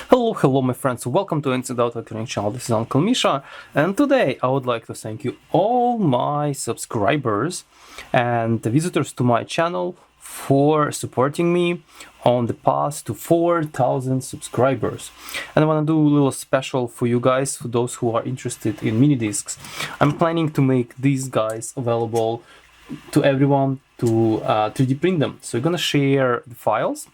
Hello, my friends. Welcome to Inside Out Electronic Channel. This is Uncle Misha, and today I would like to thank you all my subscribers and the visitors to my channel for supporting me on the path to 4,000 subscribers. And I want to do a little special for you guys, for those who are interested in mini discs. I'm planning to make these guys available to everyone to 3D print them. So I'm gonna share the files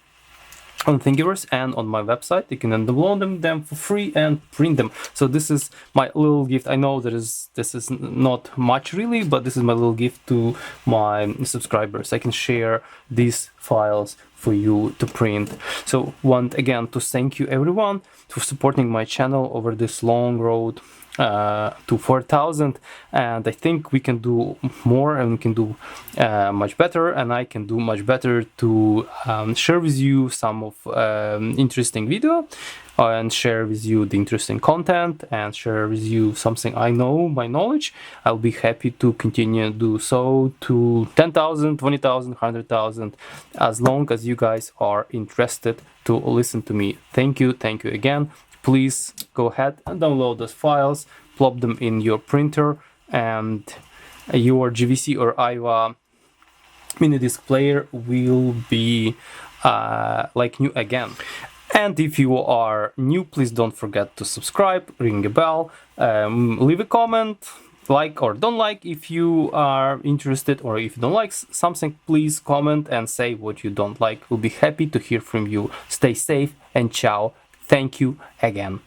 on Thingiverse and on my website. You can then download them for free and print them. So this is my little gift. I know this is not much really, but this is my little gift to my subscribers. I can share these files for you to print. So want again to thank you everyone for supporting my channel over this long road to 4,000, and I think we can do more, and we can do much better, and I can do much better to share with you some of interesting video and share with you the interesting content and share with you something I know, my knowledge. I'll be happy to continue to do so to 10,000, 20,000, 100,000, as long as you guys are interested to listen to me. Thank you again. Please go ahead and download those files, plop them in your printer, and your GVC or IVA mini disc player will be like new again. And if you are new, please don't forget to subscribe, ring a bell, leave a comment, like or don't like if you are interested, or if you don't like something, please comment and say what you don't like. We'll be happy to hear from you. Stay safe and ciao. Thank you again.